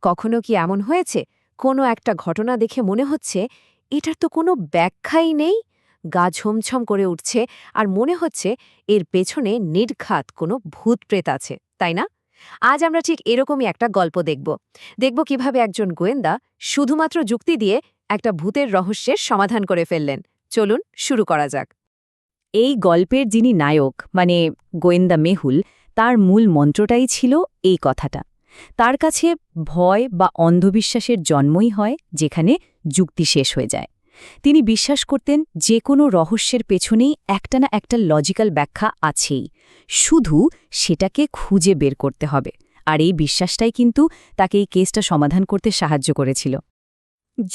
কখনো কি এমন হয়েছে কোনো একটা ঘটনা দেখে মনে হচ্ছে এটার তো কোনো ব্যাখ্যাই নেই, গা ঝমঝম করে উঠছে আর মনে হচ্ছে এর পেছনে নির্ঘাত কোনো ভূতপ্রেত আছে, তাই না? আজ আমরা ঠিক এরকমই একটা গল্প দেখব কিভাবে একজন গোয়েন্দা শুধুমাত্র যুক্তি দিয়ে একটা ভূতের রহস্যের সমাধান করে ফেললেন। চলুন শুরু করা যাক। এই গল্পের যিনি নায়ক মানে গোয়েন্দা মেহুল, তার মূল মন্ত্রটাই ছিল এই কথাটা। তার কাছে ভয় বা অন্ধবিশ্বাসের জন্মই হয় যেখানে যুক্তি শেষ হয়ে যায়। তিনি বিশ্বাস করতেন যে কোনো রহস্যের পেছনেই একটা না একটা লজিক্যাল ব্যাখ্যা আছেই, শুধু সেটাকে খুঁজে বের করতে হবে। আর এই বিশ্বাসটাই কিন্তু তাকে এই কেসটা সমাধান করতে সাহায্য করেছিল।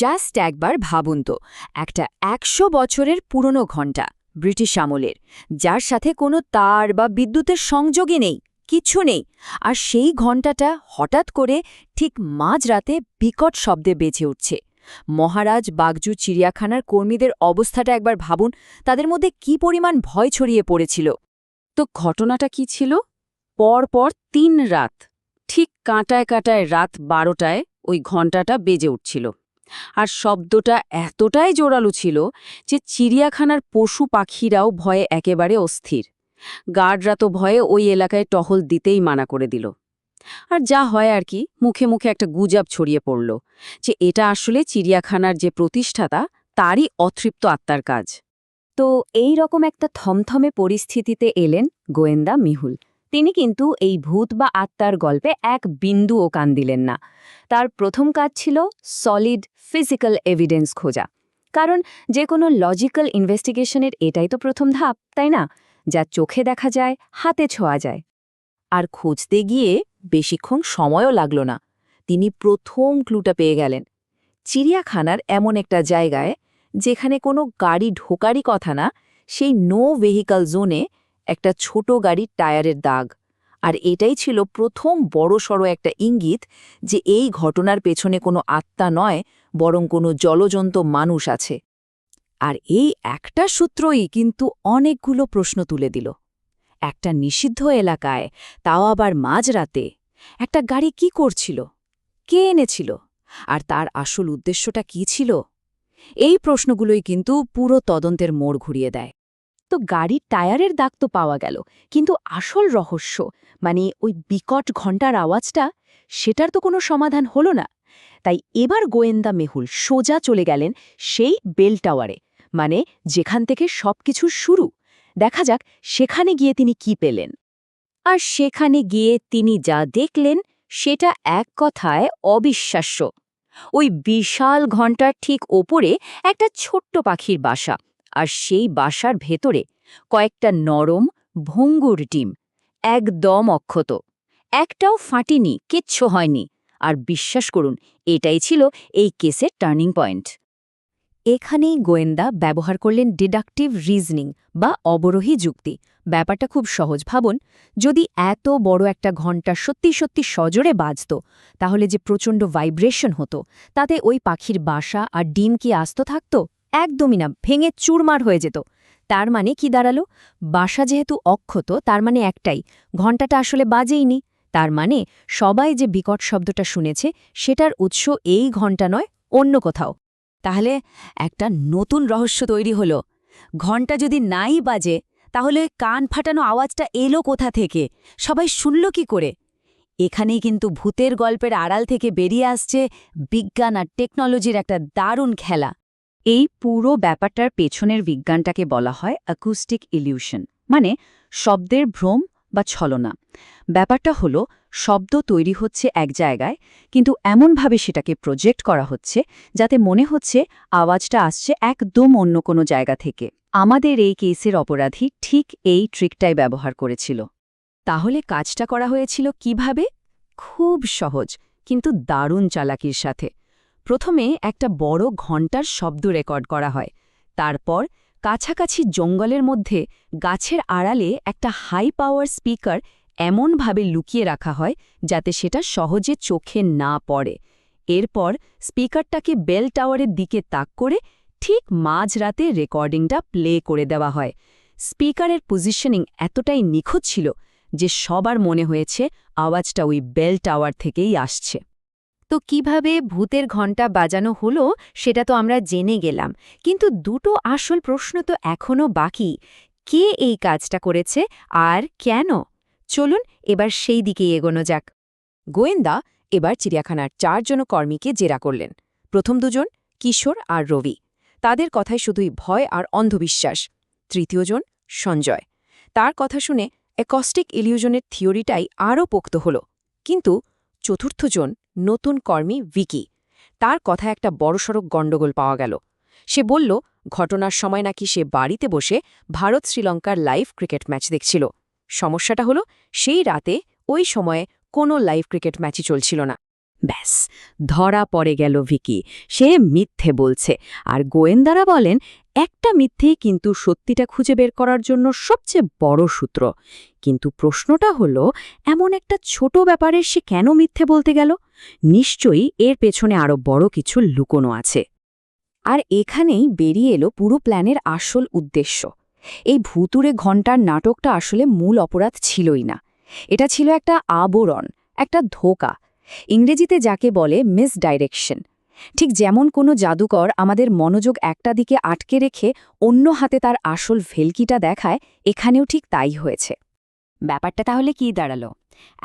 জাস্ট একবার ভাবুন তো, একটা ১০০ বছরের পুরনো ঘণ্টা, ব্রিটিশ আমলের, যার সাথে কোনো তার বা বিদ্যুতের সংযোগই নেই, কিচ্ছু নেই, আর সেই ঘণ্টাটা হঠাৎ করে ঠিক মাঝরাতে বিকট শব্দে বেজে উঠছে। মহারাজ বাগজু চিড়িয়াখানার কর্মীদের অবস্থাটা একবার ভাবুন, তাদের মধ্যে কি পরিমাণ ভয় ছড়িয়ে পড়েছিল। তো ঘটনাটা কি ছিল? পরপর ৩ রাত, ঠিক কাঁটায় কাঁটায় রাত ১২টায় ওই ঘণ্টাটা বেজে উঠছিল। আর শব্দটা এতটাই জোরালো ছিল যে চিড়িয়াখানার পশু পাখিরাও ভয়ে একেবারে অস্থির। গার্ডরা তো ভয়ে ওই এলাকায় টহল দিতেই মানা করে দিল। আর যা হয় আর কি, মুখে মুখে একটা গুজব ছড়িয়ে পড়ল যে এটা আসলে চিড়িয়াখানার যে প্রতিষ্ঠাতা তারই অতৃপ্ত আত্মার কাজ। তো এই রকম একটা থমথমে পরিস্থিতিতে এলেন গোয়েন্দা মেহুল। তিনি কিন্তু এই ভূত বা আত্মার গল্পে এক বিন্দুও কান দিলেন না। তার প্রথম কাজ ছিল সলিড ফিজিক্যাল এভিডেন্স খোঁজা। কারণ যে কোনো লজিক্যাল ইনভেস্টিগেশনের এটাই তো প্রথম ধাপ, তাই না? যা চোখে দেখা যায়, হাতে ছোঁয়া যায়। আর খুঁজতে গিয়ে বেশিক্ষণ সময়ও লাগল না। তিনি প্রথম ক্লুটা পেয়ে গেলেন। চিড়িয়াখানার এমন একটা জায়গায় যেখানে কোনো গাড়ি ঢোকারই কথা না, সেই নো ভেহিকল জোনে একটা ছোট গাড়ির টায়ারের দাগ। আর এটাই ছিল প্রথম বড়সড় একটা ইঙ্গিত যে এই ঘটনার পেছনে কোনো আত্মা নয়, বরং কোনো জলজন্ত মানুষ আছে। আর এই একটা সূত্রই কিন্তু অনেকগুলো প্রশ্ন তুলে দিল। একটা নিষিদ্ধ এলাকায়, তাও আবার মাঝরাতে, একটা গাড়ি কি করছিল? কে এনেছিল? আর তার আসল উদ্দেশ্যটা কি ছিল? এই প্রশ্নগুলোই কিন্তু পুরো তদন্তের মোড় ঘুরিয়ে দেয়। তো গাড়ির টায়ারের দাগ তো পাওয়া গেল, কিন্তু আসল রহস্য মানে ওই বিকট ঘণ্টার আওয়াজটা, সেটার তো কোনো সমাধান হলো না। তাই এবার গোয়েন্দা মেহুল সোজা চলে গেলেন সেই বেল টাওয়ারে, মানে যেখান থেকে সবকিছু শুরু। দেখা যাক সেখানে গিয়ে তিনি কি পেলেন। আর সেখানে গিয়ে তিনি যা দেখলেন সেটা এক কথায় অবিশ্বাস্য। ওই বিশাল ঘণ্টার ঠিক ওপরে একটা ছোট্ট পাখির বাসা, আর সেই বাসার ভেতরে কয়েকটা নরম ভঙ্গুর ডিম, একদম অক্ষত, একটাও ফাটেনি, কিচ্ছু হয়নি। আর বিশ্বাস করুন, এটাই ছিল এই কেসের টার্নিং পয়েন্ট। এখানেই গোয়েন্দা ব্যবহার করলেন ডিডাকটিভ রিজনিং বা অবরোহী যুক্তি। ব্যাপারটা খুব সহজ ভাবুন, যদি এত বড় একটা ঘণ্টা সত্যি সত্যি সজোরে বাজত, তাহলে যে প্রচণ্ড ভাইব্রেশন হতো, তাতে ওই পাখির বাসা আর ডিম কি আস্ত থাকত? একদমই না, ভেঙে চুরমার হয়ে যেত। তার মানে কি দাঁড়ালো? বাসা যেহেতু অক্ষত, তার মানে একটাই, ঘণ্টাটা আসলে বাজেইনি। তার মানে সবাই যে বিকট শব্দটা শুনেছে সেটার উৎস এই ঘণ্টা নয়, অন্য কোথাও। তাহলে একটা নতুন রহস্য তৈরি হলো। ঘণ্টা যদি নাই বাজে, তাহলে কান ফাটানো আওয়াজটা এলো কোথা থেকে? সবাই শুনল কি করে? এখানেই কিন্তু ভূতের গল্পের আড়াল থেকে বেরিয়ে আসছে বিজ্ঞান আর টেকনোলজির একটা দারুণ খেলা। এই পুরো ব্যাপারটার পেছনের বিজ্ঞানটাকে বলা হয় অ্যাকুস্টিক ইলিউশন, মানে শব্দের ভ্রম বা ছলনা। ব্যাপারটা হলো, শব্দ তৈরি হচ্ছে এক জায়গায়, কিন্তু এমনভাবে সেটাকে প্রজেক্ট করা হচ্ছে যাতে মনে হচ্ছে আওয়াজটা আসছে একদম অন্য কোনো জায়গা থেকে। আমাদের এই কেসের অপরাধী ঠিক এই ট্রিকটাই ব্যবহার করেছিল। তাহলে কাজটা করা হয়েছিল কিভাবে? খুব সহজ, কিন্তু দারুণ চালাকির সাথে। প্রথমে একটা বড় ঘণ্টার শব্দ রেকর্ড করা হয়। তারপর কাছাকাছি জঙ্গলের মধ্যে গাছের আড়ালে একটা হাই পাওয়ার স্পিকার এমনভাবে লুকিয়ে রাখা হয় যাতে সেটা সহজে চোখে না পড়ে। এরপর স্পিকারটাকে বেল টাওয়ারের দিকে তাক করে ঠিক মাঝরাতে রেকর্ডিংটা প্লে করে দেওয়া হয়। স্পিকারের পজিশনিং এতটাই নিখুঁত ছিল যে সবার মনে হয়েছে আওয়াজটা ওই বেল টাওয়ার থেকেই আসছে। তো কিভাবে ভূতের ঘণ্টা বাজানো হলো সেটা তো আমরা জেনে গেলাম, কিন্তু দুটো আসল প্রশ্ন তো এখনও বাকি। কে এই কাজটা করেছে আর কেন? চলুন এবার সেই দিকেই এগোনো যাক। গোয়েন্দা এবার চিড়িয়াখানার 4 জন কর্মীকে জেরা করলেন। প্রথম দুজন কিশোর আর রবি, তাদের কথায় শুধুই ভয় আর অন্ধবিশ্বাস। তৃতীয় জন সঞ্জয়, তার কথা শুনে অ্যাকস্টিক ইলিউশনের থিওরিটাই আরও পোক্ত হল। কিন্তু চতুর্থ জন নতুন কর্মী ভিকি, তার কথা একটা বড়সড় গণ্ডগোল পাওয়া গেল। সে বলল ঘটনার সময় নাকি সে বাড়িতে বসে ভারত শ্রীলঙ্কার লাইভ ক্রিকেট ম্যাচ দেখছিল। সমস্যাটা হলো সেই রাতে ওই সময়ে কোনো লাইভ ক্রিকেট ম্যাচই চলছিল না। ব্যাস, ধরা পড়ে গেল ভিকি, সে মিথ্যে বলছে। আর গোয়েন্দারা বলেন একটা মিথ্যেই কিন্তু সত্যিটা খুঁজে বের করার জন্য সবচেয়ে বড় সূত্র। কিন্তু প্রশ্নটা হলো, এমন একটা ছোট ব্যাপারে সে কেন মিথ্যে বলতে গেল? নিশ্চয়ই এর পেছনে আরও বড় কিছু লুকোনো আছে। আর এখানেই বেরিয়ে এলো পুরো প্ল্যানের আসল উদ্দেশ্য। এই ভুতুড়ে ঘণ্টার নাটকটা আসলে মূল অপরাধ ছিলই না, এটা ছিল একটা আবরণ, একটা ধোঁকা। ইংরেজিতে যাকে বলে মিসডাইরেকশন। ঠিক যেমন কোনো জাদুকর আমাদের মনোযোগ একটা দিকে আটকে রেখে অন্য হাতে তার আসল ভেলকিটা দেখায়, এখানেও ঠিক তাই হয়েছে। ব্যাপারটা তাহলে কি দাঁড়ালো?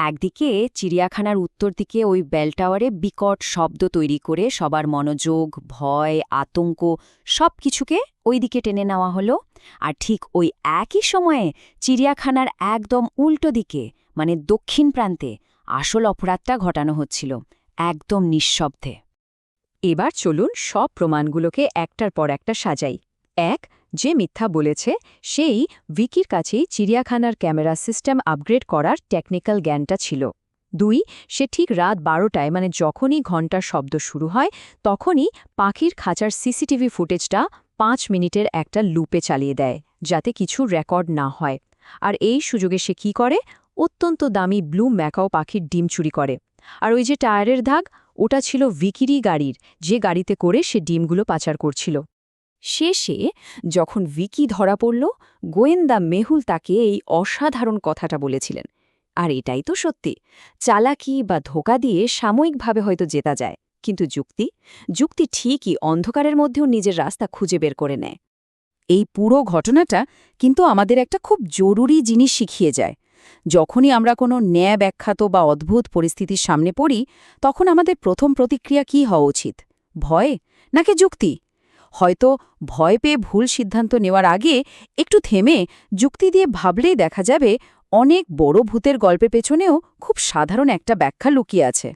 একদিকে চিড়িয়াখানার উত্তর দিকে ওই বেল টাওয়ারে বিকট শব্দ তৈরি করে সবার মনোযোগ, ভয়, আতঙ্ক সব কিছুকে ওই দিকে টেনে নেওয়া হলো। আর ঠিক ওই একই সময়ে চিড়িয়াখানার একদম উল্টো দিকে, মানে দক্ষিণ প্রান্তে, আসল অপরাধটা ঘটানো হচ্ছিল, একদম নিঃশব্দে। এবার চলুন সব প্রমাণগুলোকে একটার পর একটা সাজাই। 1. যে মিথ্যা বলেছে সেই ভিকির কাছেই চিড়িয়াখানার ক্যামেরা সিস্টেম আপগ্রেড করার টেকনিক্যাল জ্ঞানটা ছিল। 2. সে ঠিক রাত 12টায়, মানে যখনই ঘণ্টার শব্দ শুরু হয় তখনই পাখির খাঁচার সিসিটিভি ফুটেজটা 5 মিনিটের একটা লুপে চালিয়ে দেয়, যাতে কিছু রেকর্ড না হয়। আর এই সুযোগে সে কি করে? অত্যন্ত দামি ব্লু ম্যাকাও পাখির ডিম চুরি করে। আর ওই যে টায়ারের দাগ, ওটা ছিল ভিকিরই গাড়ির, যে গাড়িতে করে সে ডিমগুলো পাচার করছিল। শেষে যখন ভিকি ধরা পড়ল, গোয়েন্দা মেহুল তাকে এই অসাধারণ কথাটা বলেছিলেন। আর এটাই তো সত্যি, চালাকি বা ধোঁকা দিয়ে সাময়িকভাবে হয়তো জেতা যায়, কিন্তু যুক্তি ঠিকই অন্ধকারের মধ্যেও নিজের রাস্তা খুঁজে বের করে নেয়। এই পুরো ঘটনাটা কিন্তু আমাদের একটা খুব জরুরি জিনিস শিখিয়ে যায়। যখনই আমরা কোনো ন্যায় ব্যাখ্যাত বা অদ্ভুত পরিস্থিতির সামনে পড়ি, তখন আমাদের প্রথম প্রতিক্রিয়া কী হওয়া উচিত? ভয় নাকি যুক্তি? হয়তো ভয় পেয়ে ভুল সিদ্ধান্ত নেওয়ার আগে একটু থেমে যুক্তি দিয়ে ভাবলেই দেখা যাবে অনেক বড় ভূতের গল্পের পেছনেও খুব সাধারণ একটা ব্যাখ্যা লুকিয়ে আছে।